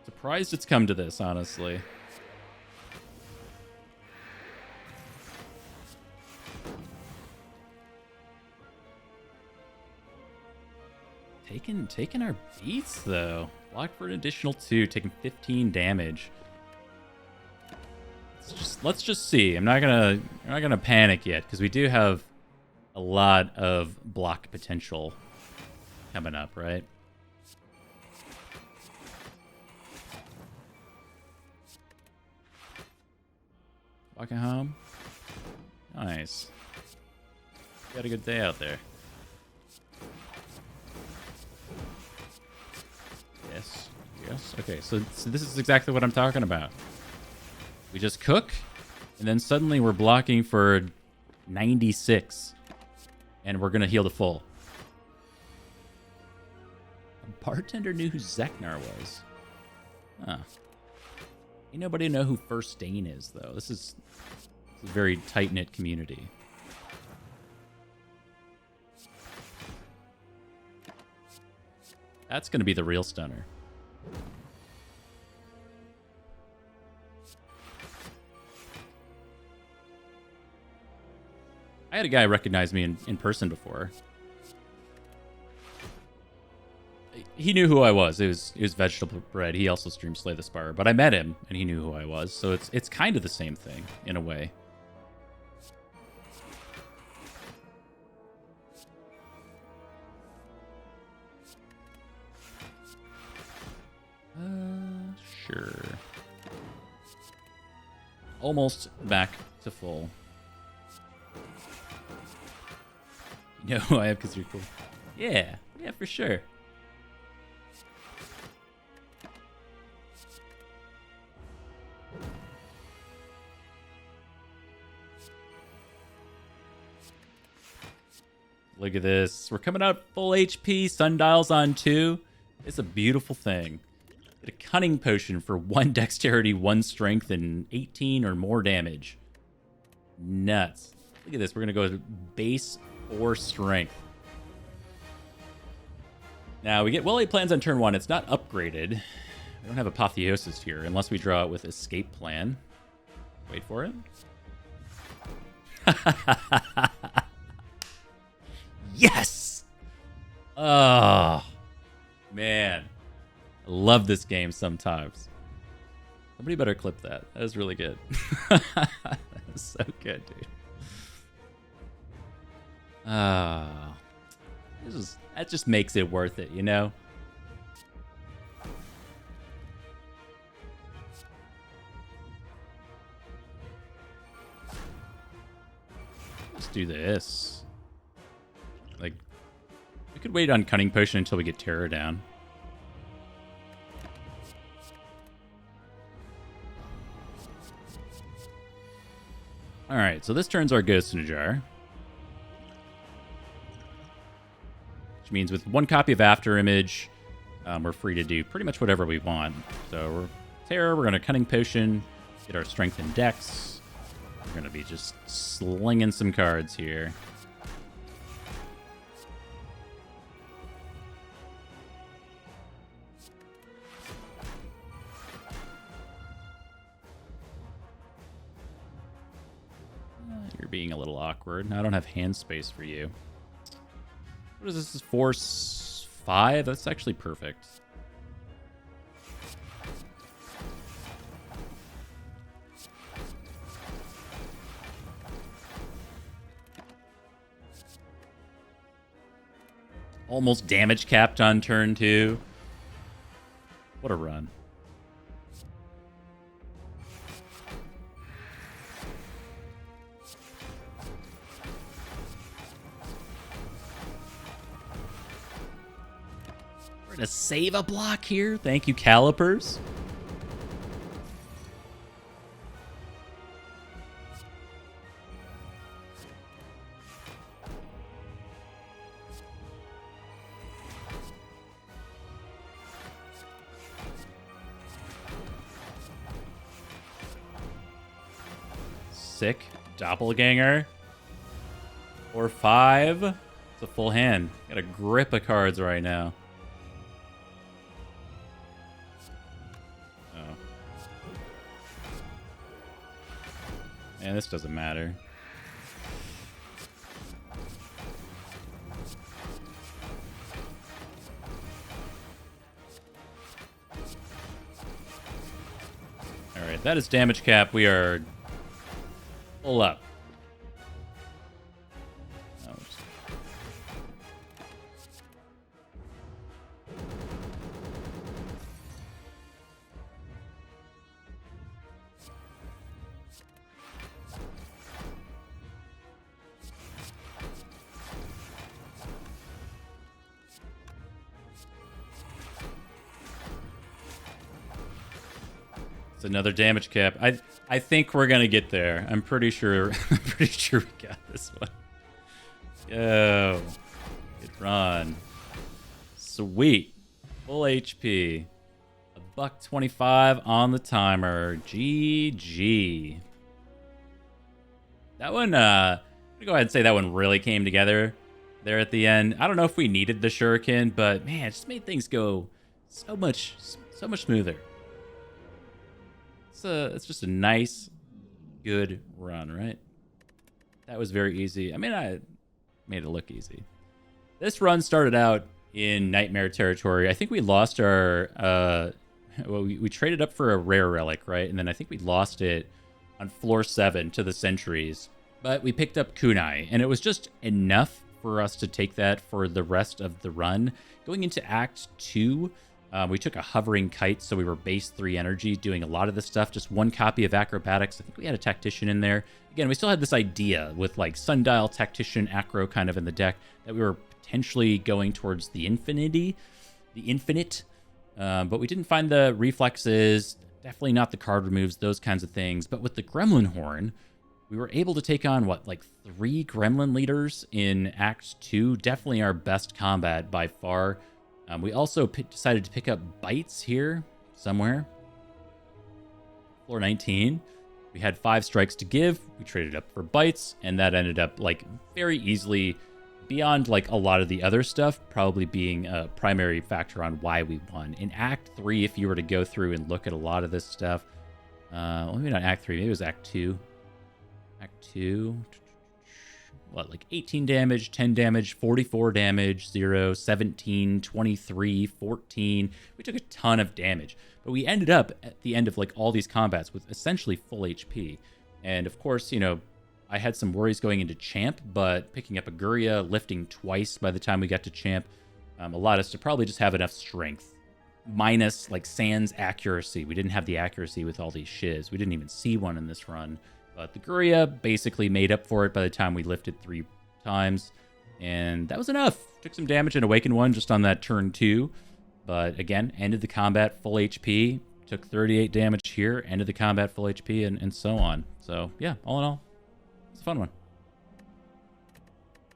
Surprised it's come to this, honestly. Taking our beats, though. Block for an additional 2, taking 15 damage. Let's just see. I'm not gonna panic yet, because we do have a lot of block potential coming up, right? Walking home. Nice. You had a good day out there. Yes. Yes. Okay, so this is exactly what I'm talking about. We just cook, and then suddenly we're blocking for 96. And we're going to heal to full. A bartender knew who Zeknar was. Huh. Ain't nobody know who FirstDane is, though. This is a very tight-knit community. That's going to be the real stunner. I had a guy recognize me in person before. He knew who I was. It was Vegetable Bread. He also streamed Slay the Spire, but I met him and he knew who I was. So it's kind of the same thing in a way. Sure. Almost back to full. You know who I have because you're cool. Yeah, for sure. Look at this. We're coming out full HP. Sundial's on 2. It's a beautiful thing. Get a cunning potion for 1 dexterity, 1 strength, and 18 or more damage. Nuts. Look at this. We're going to go with base 4 strength. Now, we get well-laid plans on turn 1. It's not upgraded. We don't have Apotheosis here, unless we draw it with Escape Plan. Wait for it. Yes! Oh, man. I love this game sometimes. Somebody better clip that. That was really good. That was so good, dude. That just makes it worth it, you know? Let's do this. Like, we could wait on Cunning Potion until we get Terror down. Alright, so this turns our Ghost in a Jar. Which means with 1 copy of After Image, we're free to do pretty much whatever we want. So we're Terror, we're going to Cunning Potion, get our Strength and Dex. We're going to be just slinging some cards here. You're being a little awkward. I don't have hand space for you. What is this? This is Force 5? That's actually perfect. Almost damage capped on turn 2. What a run. To save a block here. Thank you, Calipers. Sick. Doppelganger. Or 5. It's a full hand. Got a grip of cards right now. Yeah, this doesn't matter. Alright, that is damage cap. We are full up. It's another damage cap. I think we're gonna get there. I'm pretty sure. I'm pretty sure we got this one. Yo, good run. Sweet, full HP. $1.25 on the timer. GG. That one. I'm gonna go ahead and say that one really came together there at the end. I don't know if we needed the shuriken, but man, it just made things go so much smoother. It's just a nice, good run, right? That was very easy. I mean, I made it look easy. This run started out in Nightmare territory. I think we lost our... well, we traded up for a rare relic, right? And then I think we lost it on floor 7 to the sentries. But we picked up Kunai, and it was just enough for us to take that for the rest of the run. Going into Act 2... we took a hovering kite, so we were base 3 energy, doing a lot of this stuff. Just 1 copy of acrobatics. I think we had a tactician in there. Again, we still had this idea with like sundial, tactician, acro kind of in the deck that we were potentially going towards the infinite. But we didn't find the reflexes, definitely not the card removes, those kinds of things. But with the Gremlin Horn, we were able to take on, what, like 3 Gremlin leaders in Act 2. Definitely our best combat by far. We also decided to pick up bites here somewhere. Floor 19. We had 5 strikes to give. We traded up for bites, and that ended up like very easily beyond like a lot of the other stuff, probably being a primary factor on why we won. In Act 3, if you were to go through and look at a lot of this stuff, maybe not Act 3, maybe it was Act 2. Act 2. What, like 18 damage, 10 damage, 44 damage, 0, 17, 23, 14. We took a ton of damage, but we ended up at the end of like all these combats with essentially full HP. And of course, you know, I had some worries going into Champ, but picking up a Guria, lifting twice by the time we got to Champ, allowed us to probably just have enough strength. Minus like Sans accuracy. We didn't have the accuracy with all these shiz. We didn't even see one in this run. But the Guria basically made up for it by the time we lifted 3 times. And that was enough. Took some damage and awakened 1 just on that turn 2. But again, ended the combat full HP. Took 38 damage here. Ended the combat full HP and so on. So yeah, all in all, it's a fun one.